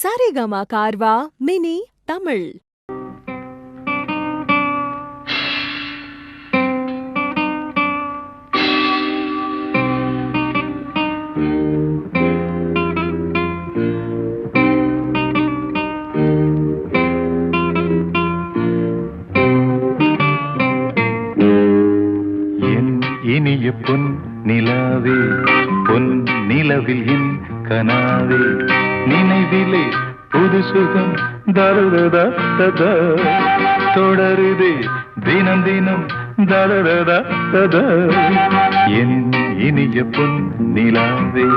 Saregama Carvaan mini Tamil. இனிய பொன் நிலாவே, பொன் நிலவில் என் கனாவே, நினைவிலே புது சுகம் தருததா ததா தொடருதே தினம் தினம் தருததா ததா. என் இனிய பொன் நிலாவே,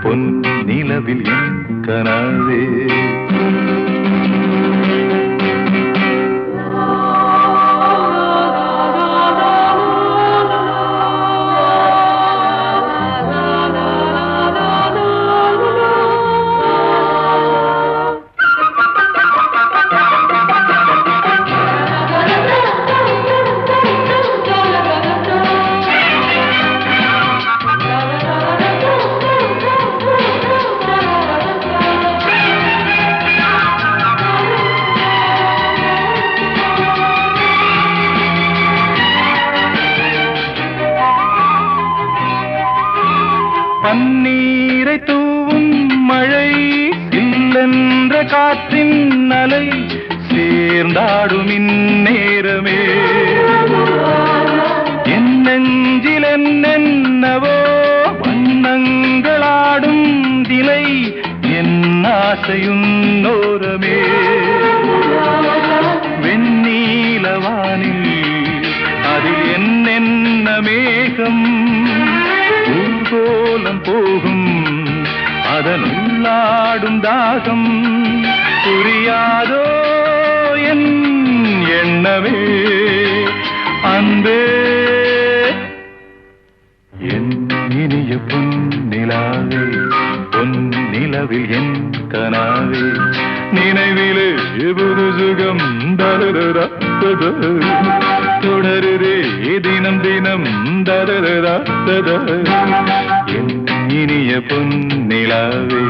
பொன் நிலவில் என் கனாவே. பன்னீரை தூவும் மழை, இல்லென்ற காற்றின் அலை, சேர்ந்தாடும் இந்நேரமே என் நெஞ்சில் என்னென்னவோ வண்ணங்களாடும் திலை, என் ஆசையுன்னோரமே. வெண்ணீலவானில் அதில் என்னென்ன மேகம் ஊர்கோலம் போகும், அதனுள்ளாடும் தாகம் புரியாதோ என் எண்ணமே. அன்பே என் இனிய பொன் நிலாவே, பொன் நிலவில் என் கனாவே, நினைவிலே புது சுகம் தருதா தொடருதே தினம் தினம் தருதா ததா. என் இனிய பொன் நிலாவே,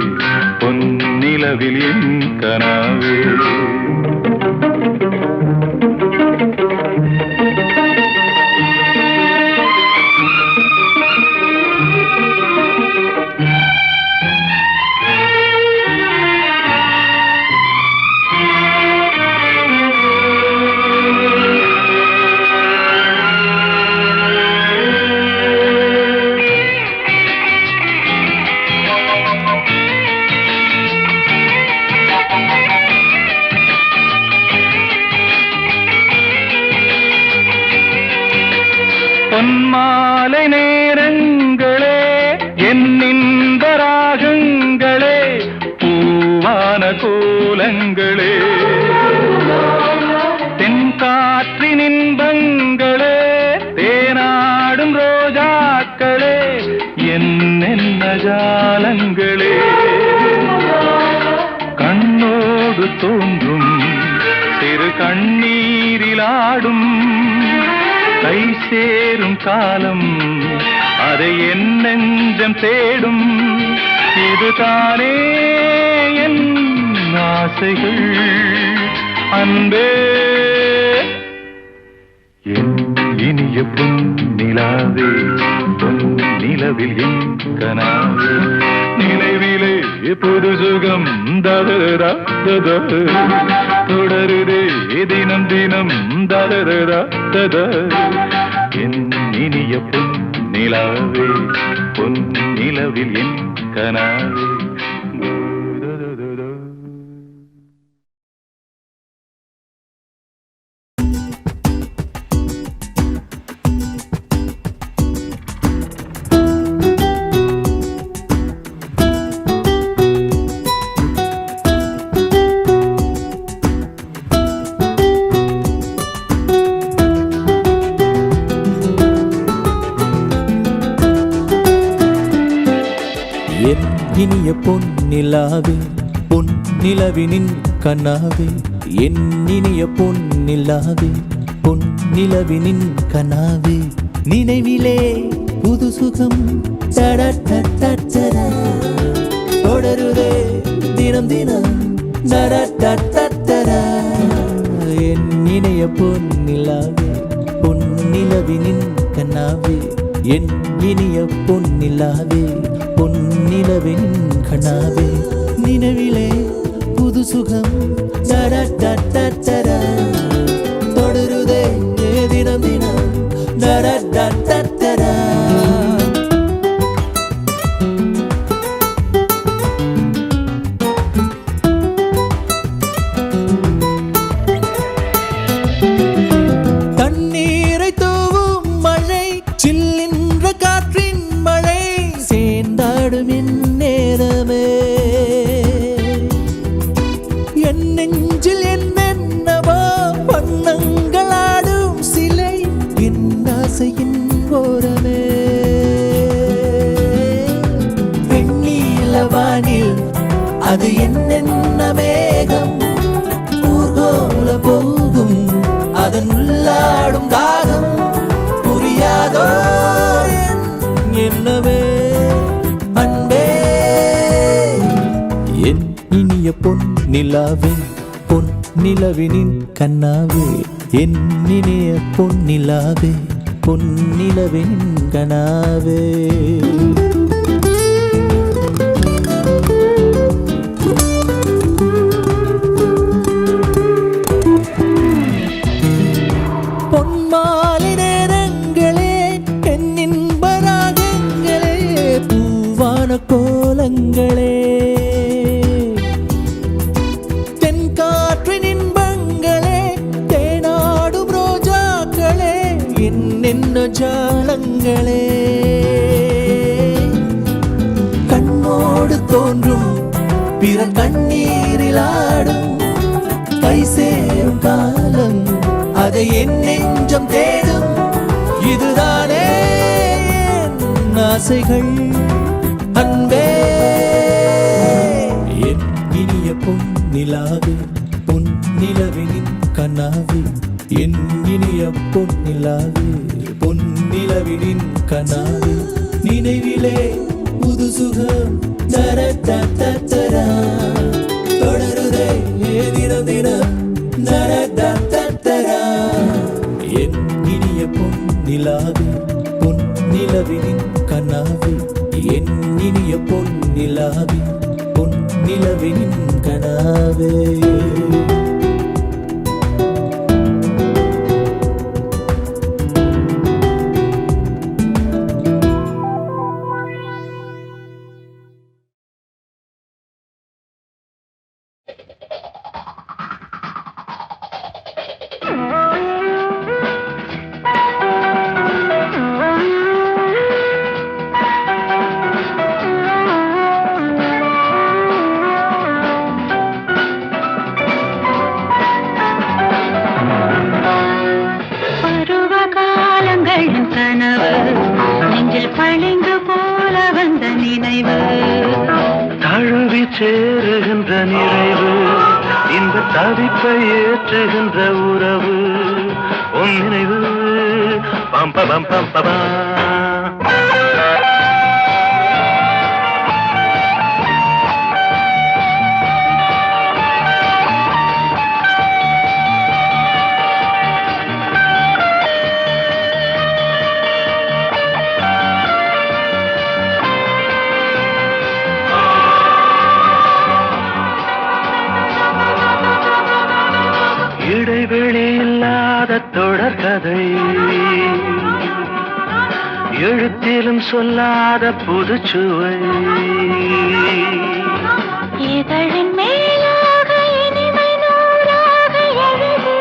பொன் நிலவில் என் கனாவே. பொன்மாலை நேரங்களே, என் இன்ப ராகங்களே, பூவான கோலங்களே, தென்காற்றின் இன்பங்களே, தேனாடும் ரோஜாக்களே, என்னென்ன ஜாலங்களே. கண்ணோடு தோன்றும் சிறு கண்ணீரிலாடும் கை சேரும் காலம், அதை என் நெஞ்சம் தேடும். இதுதானே என் ஆசைகள் அன்பே. என் இனிய பொன் நிலாவே, பொன் நிலவில் என் கனாவே, நினைவிலே புது சுகம் தருதா ததா தொடருதே தினம் தினம் தருதா ததா. என் இனிய பொன் நிலாவே, பொன் நிலவில் என் கனாவே. என் இனிய பொன் நிலாவே, பொன் நிலவினின் கனாவே, என் இனிய பொன் நிலாவே, பொன் நிலவினின் கனாவே, நினைவிலே புது சுகம் தொடருதே தினம் தினம் நரடடடடா. என் இணைய பொன்னிலாவே பொன்னிலவினின் கண்ணாவே என் இனிய பொன்னிலாவே பொன்னிலவின் கண்ணாவே நினைவிலே புது சுகம் நரடடடடா. தொடருதே தினம் தினம் நரடடடடா. தண்ணீரை தூவும் மழை சில்லின்ற காற்றின் மழை சேர்ந்தாடும் என் நேரமே என் நெஞ்சில் என்னென்னவோ வண்ணங்களாடும் சிலை என் ஆசையின் ஓரமே வெண்ணிலவானில் அது என்னென்ன மேகம் ஊர்கோல போகும் அதன் உள்ளாடும் தாகம் புரியாதோ என்னவே அன்பே என் இனிய பொன்னிலாவே பொன்னிலவினின் கண்ணாவே என் இனிய பொன்னிலாவே பொன்னிலவினின் கண்ணாவே பொன்மாலை நேரங்களே என் இன்பராகங்களே பூவான கோலங்களே தென்காற்றின் இன்பங்களே தேனாடும் ரோஜாக்களே என்னென்ன ஜாலங்களே கண்ணோடு தோன்றும் பிற கண்ணீரில் ஆடும் கை சேரும் காலம் அதை என் நெஞ்சம் தேடும் இதுதானே என் ஆசைகள் அன்பே என் இனிய பொன்னிலாவே பொன்னிலவினின் கண்ணாவே என் இனிய பொன்னிலாவே பொன்னிலவினின் கண்ணாவே நினைவிலே புது சுகம் நரடடடடா. தொடருதே தினம் தினம் நரடடடடா. என் இனிய பொன்னிலாவே பொன்னிலவினின் கண்ணாவே என் இனிய பொன்னிலாவே பொன்னிலவினின் கண்ணாவே சேருகின்ற நிறைவு இந்த தவிப்பை ஏற்றுகின்ற உறவு உன் நினைவு பம்ப பம்பா இடைவெளி இல்லாத தொடர்கதை எழுத்திலும் சொல்லாத புதுச்சுவை இதழின் மேலாக இனிமை நூறாக எழுது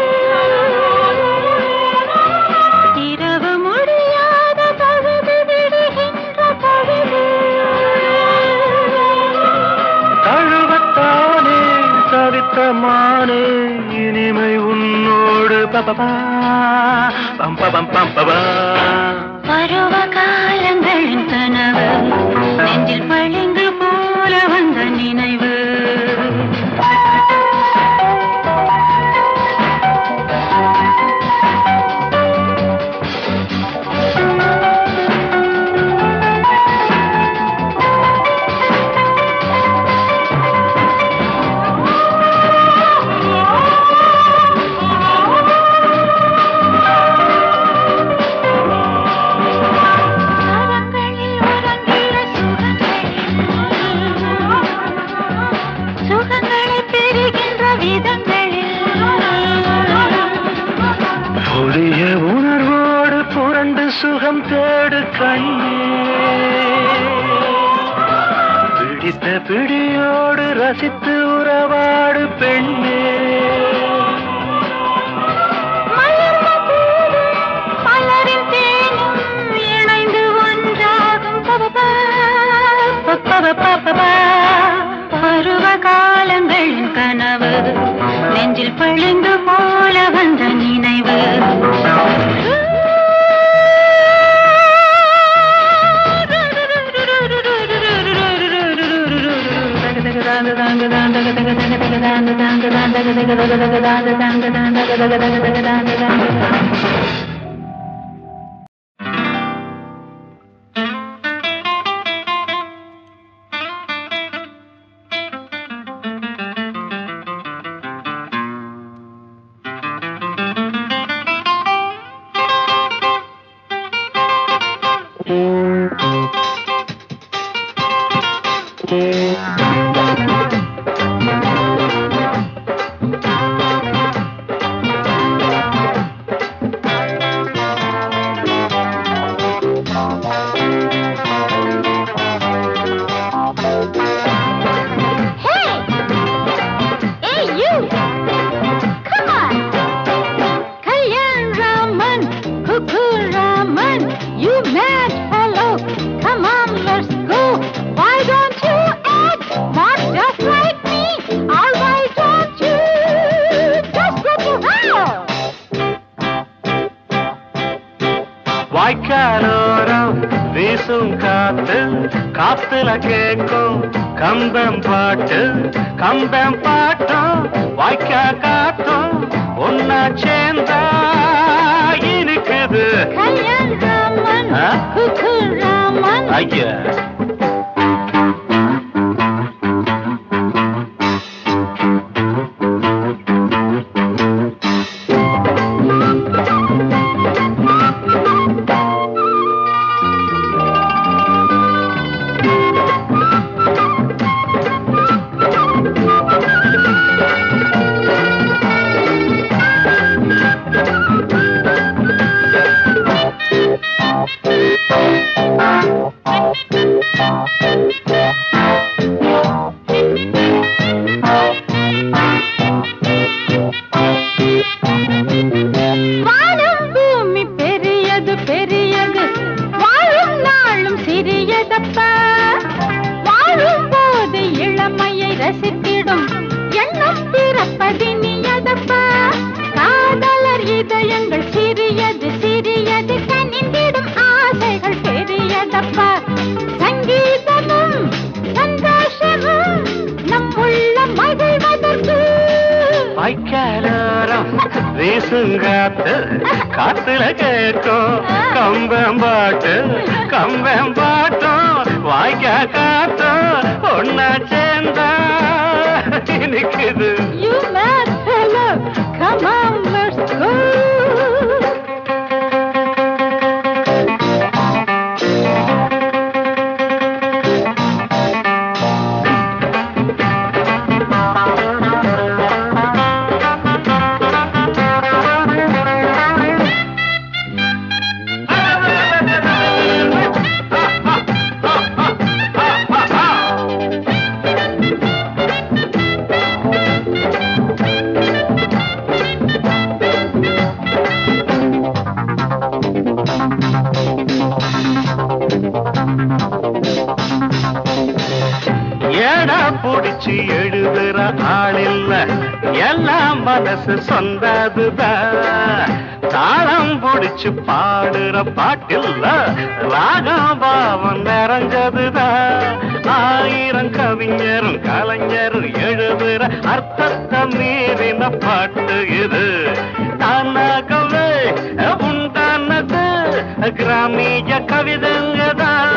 இரவு முடியாத பகுதி விடுகின்ற பொழுது தழுவத்தானே தவித்தமானே இனிமை உன்னோடு பபபா பம்பபம் பம்பபா பருவ காலங்களின் கனவு நெஞ்சில் பளிங்கு போல வந்த நினைவு ரசித்து உறவாடு பெண்ணே. மலர்ந்த பூவும் மலரின் தேனும் இணைந்து ஒன்றாகும் பருவ காலங்களின் கனவு நெஞ்சில் பளிங்கு போல வந்த நினைவு. வாய்க்காலோரம் வீசும் காத்து காத்துல கேட்கும் கம்பம் பாட்டு கம்பம் பாட்டும் வாய்க்கா காத்தும் ஒன்னா சேர்ந்தா இருக்குது. ஐயா வீசுங்காத்து காத்துல கேட்கும் கம்பம் பாட்டு கம்பம் பாட்டும் வாய்க்கா காத்தும் ஒன்னா சேர்ந்தா நிக்குது. ஏடா புடிச்சு எழுதுற ஆளில்ல எல்லாம் மனசு சொந்ததுதான். தாளம் புடிச்சு பாடுற பாட்டில்ல ராகம் பாவம் நிறைஞ்சதுதான். ஆயிரம் கவிஞரும் கலைஞரும் எழுதுற அர்த்தத்தை மீறின பாட்டு இது. தானாகவே உண்டானது கிராமிய கவிதைங்கதான்.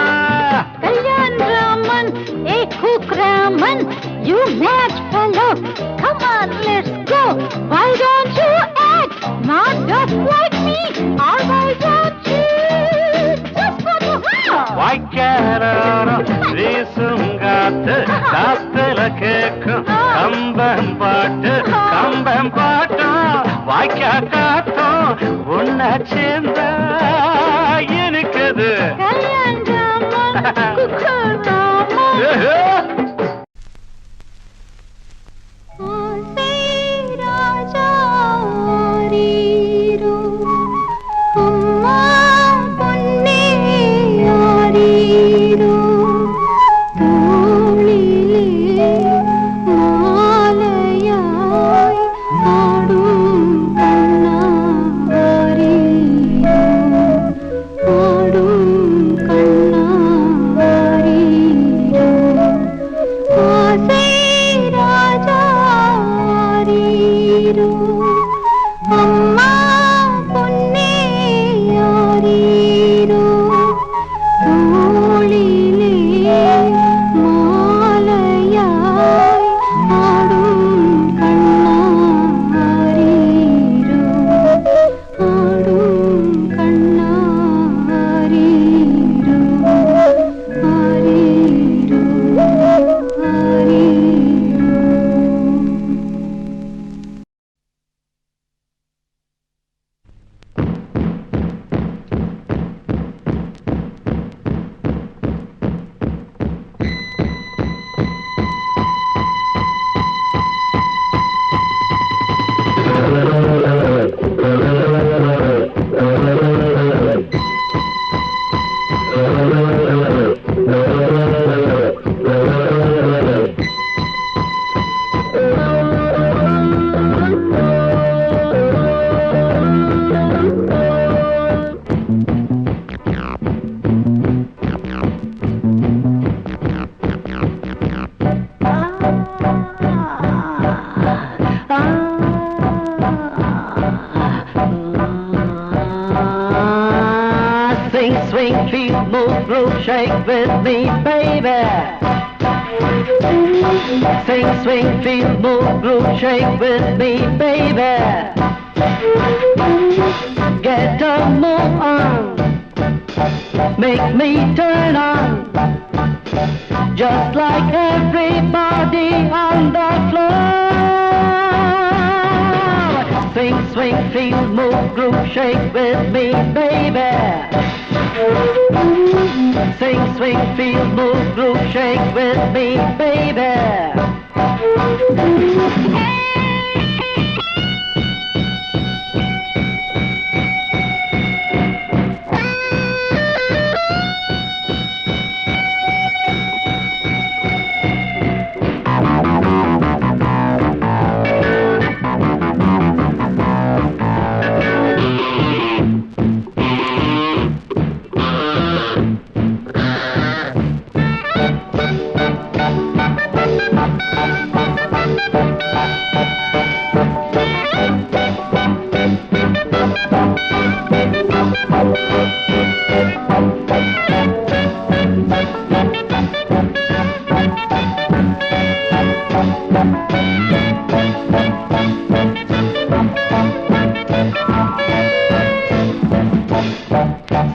You mad fellow, come on, let's go. Why don't you act not just like me, or why don't you just go to hell? வாய்க்காலோரம் வீசும் காத்து காத்துல கேட்கும் கம்பம் பாட்டு கம்பம் பாட்டும் வாய்க்கா காத்தும் ஒன்னா சேர்ந்தா இருக்குது. அம்மா பொன்னே யாரீரோ தோளிலே மாலையாய் ஆடும் கண்ணாரீரோ ஆடும் கண்ணாரீரோ ஆரீரோ ஆரீரோ. Sing, swing, feel, move, groove, shake with me, baby. Sing, swing, feel, move, groove, shake with me, baby. Get a move on, make me turn on, just like everybody on the floor. Sing, swing, feel, move, groove, shake with me, baby. Sing, swing, feel, move, groove, shake with me, baby.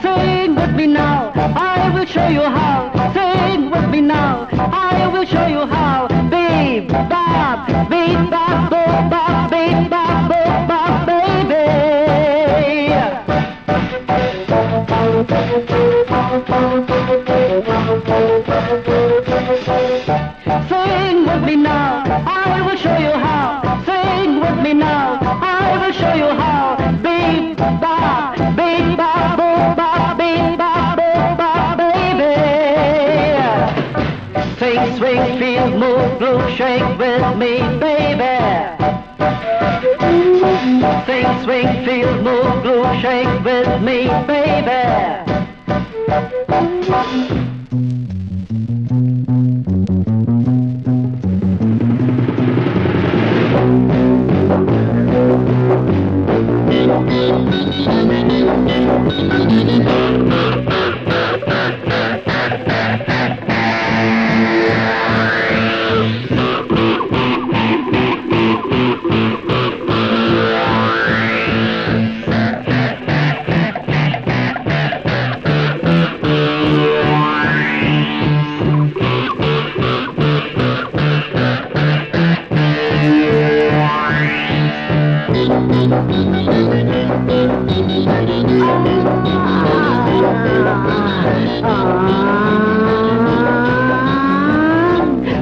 Sing with me now, I will show you how. Sing with me now, I will show you how. Beep, bop, beep, bop, boop, bop, beep, bop, boop, bop, baby. Sing with me now, I will show you how. Sing with me now, I will show you how. Beep, bop, beep, bop, boop, bop, beep, bop, boop, bop, baby. Sing, swing, feel, move, groove, shake with me, baby. Sing, swing, feel, move, groove, shake with me, baby.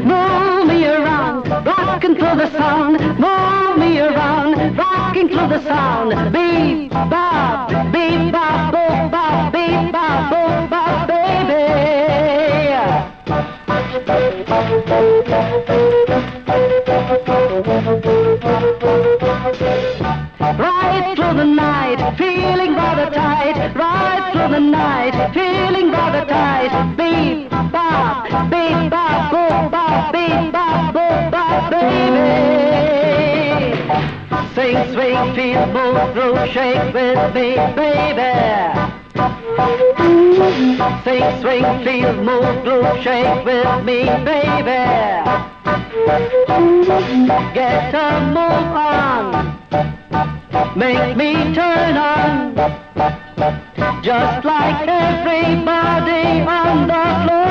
Move me around, rocking through the sound. Move me around, rocking through the sound. Beep, bop, beep, bop, boop, bop, beep, bop, boop, bop, baby. Right through the night, feeling rather tight. Right through the night, feeling rather tight. Beep, bop, boop, bop, beep, bop, boop, bop, baby. Swing, swing, feel, move, groove, shake with me, baby. Sing, swing, feel, move, groove, shake with me, baby. Get a move on, make me turn on, just like everybody on the floor.